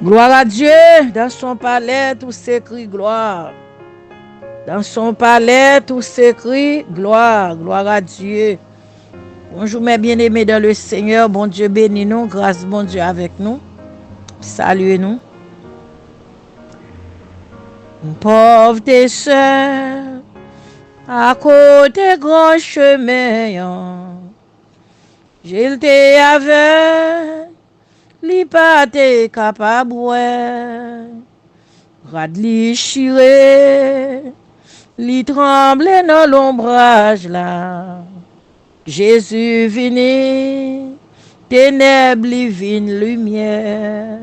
Gloire à Dieu, dans son palais tout s'écrit gloire. Dans son palais tout s'écrit gloire, gloire à Dieu. Bonjour mes bien-aimés dans le Seigneur, bon Dieu bénis nous, grâce bon Dieu avec nous. Saluez-nous. Pauvre tes sœurs, à côté grand chemin, j'il t'ai avec, li pas t'es capable, rad li chiré, li tremble dans l'ombrage là. Jésus vini, ténèbres li vin lumière.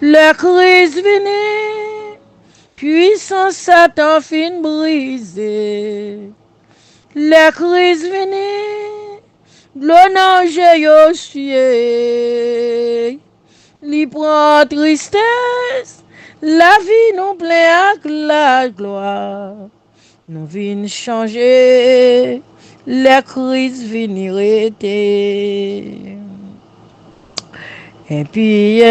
Le Christ vini, puissant Satan fin brisé. Le Christ vini, l'ange yo sué. Li prend tristesse, la vie nous plein avec la gloire. Nous vin changer, le Christ vini rete. Et puis,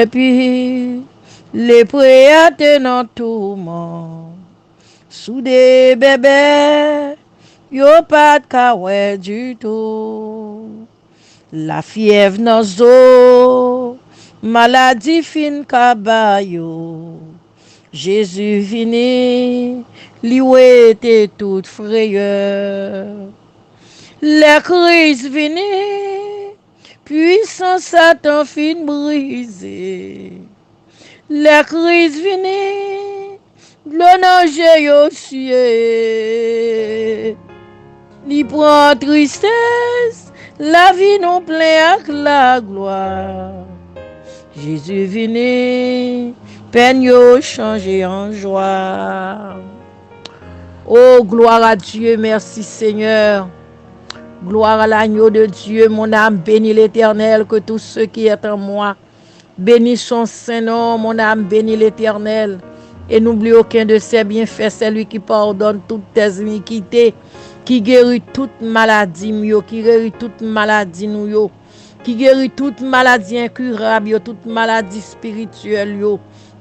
les prières dans tout le monde. Sous des bébés, yo pas de kawè du tout. La fièvre dans zo, maladie fin kabayo. Jésus vini, li wete toute frayeur. Le Christ vini, puissant Satan fin brisé. Le Christ vini, l'ange yo sué. Li prend tristesse, la vie non plein avec la gloire. Jésus vini, peine yo changé en joie. Oh, gloire à Dieu, merci Seigneur. Gloire à l'agneau de Dieu, mon âme bénit l'Éternel, que tout ce qui est en moi bénit son Saint-Nom, mon âme bénit l'Éternel. Et n'oublie aucun de ses bienfaits, c'est lui qui pardonne toutes tes iniquités, qui guérit toute maladie, qui guérit toute maladie, qui guérit toute maladie incurable, toute maladie spirituelle.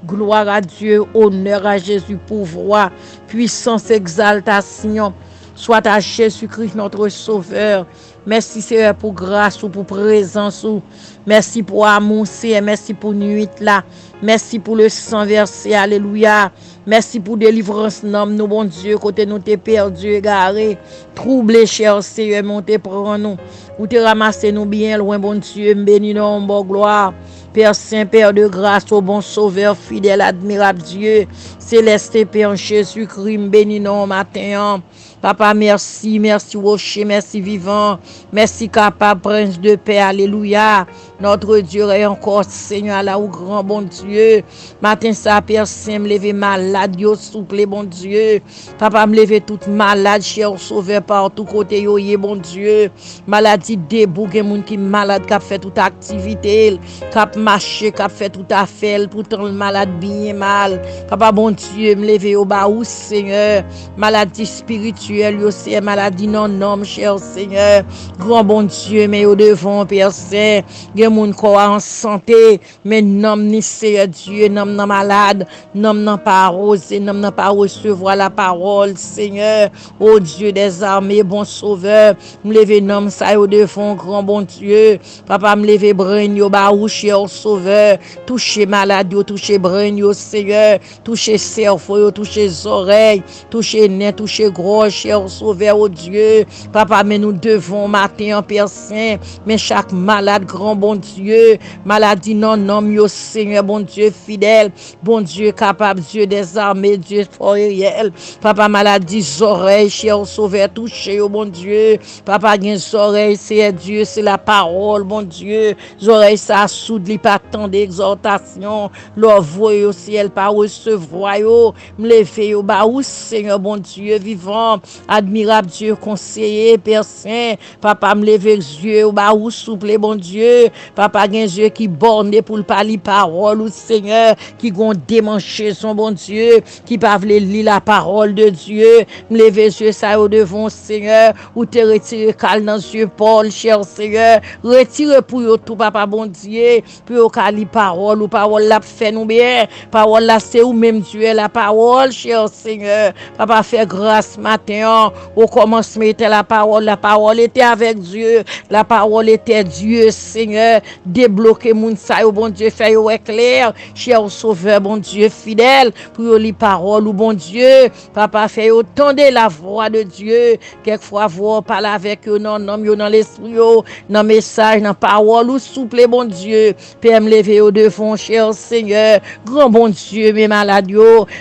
Gloire à Dieu, honneur à Jésus, pouvoir, puissance, exaltation. Soit à Jésus-Christ notre Sauveur. Merci Seigneur pour grâce ou pour présence ou. Merci pour amour, Seigneur. Merci pour nuit là. Merci pour le sang versé. Alléluia. Merci pour délivrance, nom nous, bon Dieu, côté nous t'es perdu, égaré, troublé, cher Seigneur, monté pour nous. Ou te ramasser nous bien loin, bon Dieu, béni nous, bon gloire. Père Saint, Père de grâce, au bon Sauveur, fidèle, admirable Dieu, céleste Père Jésus-Christ, béni nous matin. Papa, merci, merci rocher, merci vivant, merci capable, prince de paix, alléluia. Notre Dieu est encore Seigneur, là où grand bon Dieu. Matin ça, Père Saint, me lever malade, yo souple, bon Dieu. Papa, me lever toute malade, cher sauveur, par tout côté, yo, bon Dieu. Maladie debout, gen moun qui malade, qui a fait toute activité, qui a marché, qui a fait tout à fait, pourtant le malade bien mal. Papa, bon Dieu, me lever au bas où, Seigneur. Maladie spirituelle, yo, c'est maladie non, cher Seigneur. Grand bon Dieu, mais au devant, Père Saint, gen moun ko en santé, mais nom ni Seigneur Dieu, nom nan malade, nom nan pas arrosé, nom nan pas recevoir la parole, Seigneur, ô Dieu des armées, bon sauveur, me lever nom ça au devant, grand bon Dieu, papa me lever brain yo ba ou cher sauveur, toucher malade yo, toucher brain yo, Seigneur, toucher cerveau yo, toucher oreilles, toucher nez, toucher gorge, cher sauveur, ô Dieu, papa, mais nous devons matin en Père Saint, mais chaque malade, grand bon Dieu, maladie non, yo Seigneur, bon Dieu fidèle, bon Dieu capable, Dieu des armées, Dieu fort et réel. Papa, maladie, oreilles, cher sauveur, touché, oh bon Dieu. Papa, gen oreilles, c'est Dieu, c'est la parole, bon Dieu. Oreilles, ça soude, li pas tant d'exhortation. Leur voix au ciel, pas recevoir, yo. Me lever, yo, ba ou, Seigneur, bon Dieu, vivant, admirable Dieu, conseiller, Père Saint. Papa, me lever, Dieu, ba ou, souple, bon Dieu. Papa, gen yeux qui borné pour le parler parole, ou Seigneur, qui gon démanché son bon Dieu, qui pas vle lire la parole de Dieu. Me lever yeux ça au devant, Seigneur, ou te retirer cal dans yeux Paul, cher Seigneur. Retire pour yo tout, papa, bon Dieu, pour yo kali parole, ou parole la fait nous bien. Parole là, c'est ou même Dieu, la parole, cher Seigneur. Papa, fait grâce matin, au commencement était la parole était avec Dieu, la parole était Dieu, Seigneur. Débloquez moun sa yo, bon Dieu, fait yo éclair, cher sauveur, bon Dieu, fidèle, pour yo li parole, ou bon Dieu, papa, fait yo tendre la voix de Dieu, quelquefois voix parle avec yo, non, yo dans l'esprit yo, dans message, dans parole, ou souple, bon Dieu, Père, me lever au devant, cher Seigneur, grand bon Dieu, mes maladies,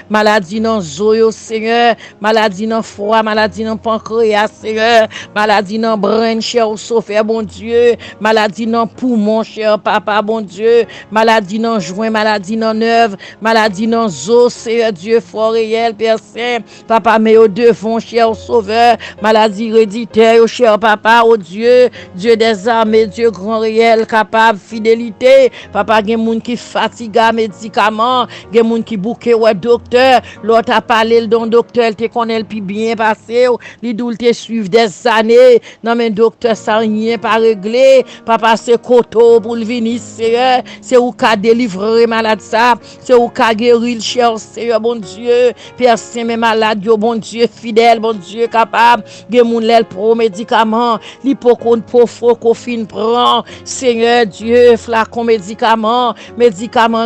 maladie dans zo, Seigneur, maladie dans foie, maladie dans pancréas, Seigneur, maladie dans brain, cher sauveur, bon Dieu, maladie dans poumon, cher papa, bon Dieu, maladie dans joint, maladie dans nerf, maladie dans os, Seigneur Dieu, fort réel, Père Saint, papa, mais au devant, cher sauveur, maladie héréditaire, cher papa, oh Dieu, Dieu des armées, Dieu grand réel, capable, fidélité, papa, gen moun qui fatigue, médicaments, gen moun qui bouquet, ouais, docteur, l'autre a parlé, le don docteur, elle te connaît le plus bien passé, li doul te suivre des années, non mais docteur, ça rien pas réglé, papa, c'est koto pour le venir, c'est ou ka délivrer malade ça, c'est ou ka guérir, cher Seigneur, bon Dieu, Père Saint, mes malades, bon Dieu, fidèle, bon Dieu, capable, gen moun lèl pro médicament, li pokon pofo ko fin prend, Seigneur Dieu, flacon médicament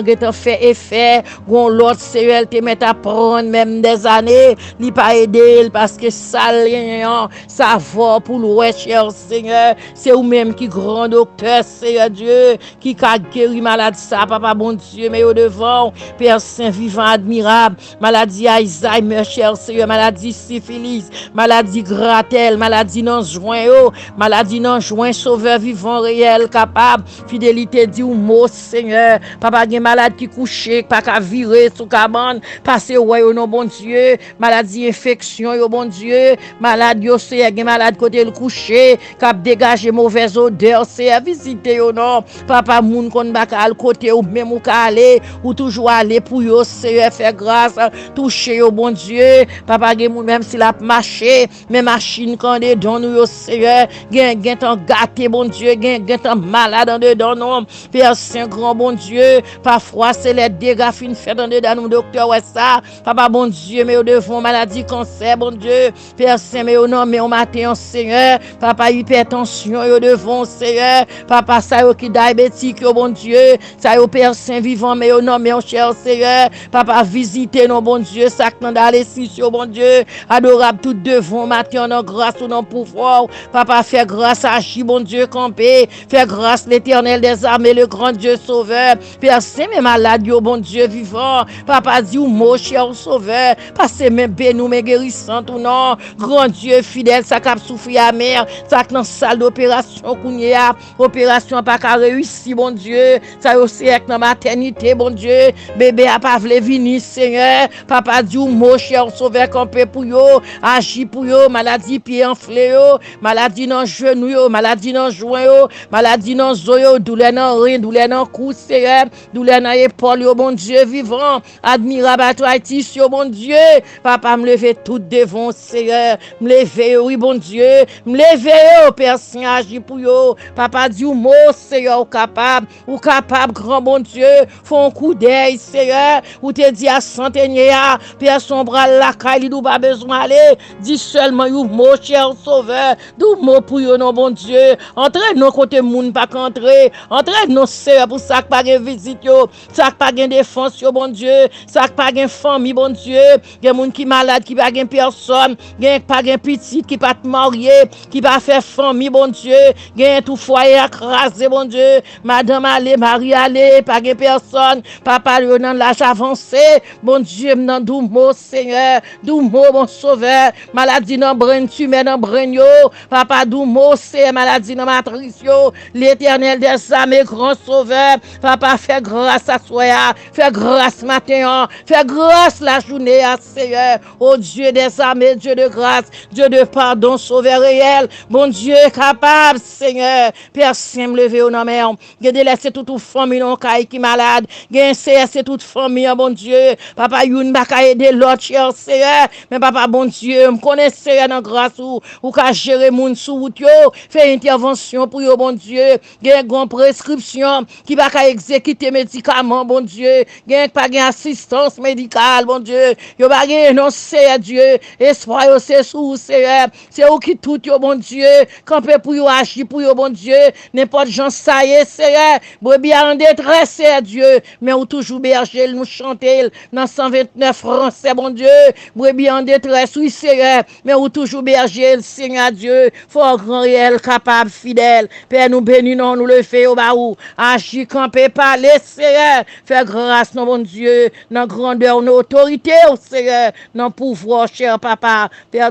get fait effet, gon l'autre Seigneur te met à prendre même des années, li pas aider parce que ça lien, ça va pour le cher Seigneur, c'est ou même qui grand docteur, Seigneur Dieu, qui a guéri maladie ça, papa bon Dieu, mais au devant, Père Saint vivant admirable, maladie Alzheimer, cher Seigneur, maladie syphilis, maladie Gratel, maladie non joint, maladie non joint, sauveur vivant réel, capable, fidélité dit ou mot, Seigneur, papa gen malade qui couché, pas qu'à virer sous cabane, passer ouais au non bon Dieu, maladie infection, yo bon Dieu, malade yo c'est gen malade côté le coucher, cap dégager mauvaise odeur, c'est visiter yo non, papa moun kon bakal côté ou même ou ka aller, ou toujours aller pour yo, c'est faire grâce, toucher yo bon Dieu, papa gen moun même s'il a marché, mais machine quand de don yo Seigneur, gen tan gâté bon Dieu, gen tan malade en dedans non, Père Saint grand bon Dieu, parfois c'est les dégâts fin fait dans dedans nous docteur ouais ça, papa bon Dieu, mais au devant maladie cancer bon Dieu, Père Saint mais au nom mais au matin Seigneur, papa hypertension au devant Seigneur, papa ça yo qui diabétique bon Dieu, ça yo Père Saint vivant mais au nom mais cher Seigneur, papa visiter nos bon Dieu, ça dans les six bon Dieu, adorable tout devant matin en grâce ou non pouvoir, papa fait grâce à J bon Dieu campé, fait grâce l'Éternel des armées, le grand Dieu sauveur, Père Saint mes malades yo bon Dieu vivant, papa dit ou mot cher sauveur, passez même bénou mes guérissant ou non, grand Dieu fidèle, ça cap souffrir amer, ça dans salle d'opération kounya, opération pas ka réussi bon Dieu, ça aussi avec dans maternité bon Dieu, bébé a pas vle venir Seigneur, papa dit ou mot cher sauveur campé pour yo, agit pour yo, maladie pied enflé yo, maladie dans genou yo, maladie dans joint yo, maladie dans zo yo, douleur dans rein, douleur dans cou Seigneur, douleur dans épaule yo bon Dieu vivant, admirable à toi tissu bon Dieu, papa me lever tout devant Seigneur, me lever oui bon Dieu, me lever Père Saint agit pour yo, papa dit ou mot Seigneur ou capable grand bon Dieu, font un coup d'œil Seigneur, ou te dit à centenaire, Père son bras la caille ou pas besoin aller, dis seulement you mot cher sauveur, dou mot pour yo non bon Dieu, entraîne nos côté moun pas qu'entrer, entraîne nos sœurs pour ça pas gen visite yo, ça pas gen défense yo bon Dieu, ça pas gen famille bon Dieu, gen moun qui malade qui pas gen personne, gen pas gen petit qui pas marié, qui pas faire famille bon Dieu, gen tout foyer écrasé bon Dieu, madame allez, Marie allez, pas gen personne, papa yo dans l'âge avancé, bon Dieu dans dou mot Seigneur, dou mot bon sauveur, maladie dans brain tumeur dans brain yo, papa dou mot c'est maladie dans matrice yo, l'Éternel des armées grand sauveur, papa fait grâce à soi, fait grâce matin, fait grâce la journée à Seigneur, oh Dieu des armées, Dieu de grâce, Dieu de pardon, sauveur réel, bon Dieu capable Seigneur, Père Saint me lever au nom mère. Laisser toute famille non qui malade. C'est toute famille, bon Dieu. Papa, youn baka aider l'autre, cher Seigneur. Mais papa, bon Dieu, me connaît Seigneur dans grâce ou ka gérer moun sou route yo. Fait intervention pour yo, bon Dieu. Gen gon prescription qui baka exécuter médicaments, bon Dieu. Gen pas gen assistance médicale, bon Dieu. Yo ba gen non Seigneur Dieu. Espoir yo c'est sous Seigneur. C'est ou qui tout yo, bon Dieu. Camper pour yo agir pour yo, bon Dieu. N'importe gens ça y est, Seigneur. Brebis en détresse, Seigneur Dieu. Mais ou toujours berger, nous chanter dans 129 français, bon Dieu. Brebis en détresse, oui, Seigneur. Mais ou toujours berger, Seigneur Dieu. Fort grand réel, capable, fidèle. Père, nous bénissons, nous le fait au baou. Agis, camper, parler, Seigneur. Faire grâce, non, bon Dieu. Dans grandeur, nos autorités, Seigneur. Dans pouvoir, cher papa. Père,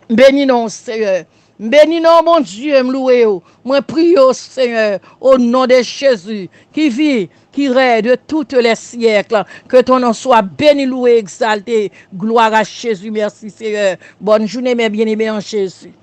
bénissons, Seigneur. Bénissons, mon Dieu, m'loué. Moi, prie au Seigneur, au nom de Jésus, qui vit, qui règne de tous les siècles. Que ton nom soit béni, loué, exalté. Gloire à Jésus. Merci, Seigneur. Bonne journée, mes bien-aimés en Jésus.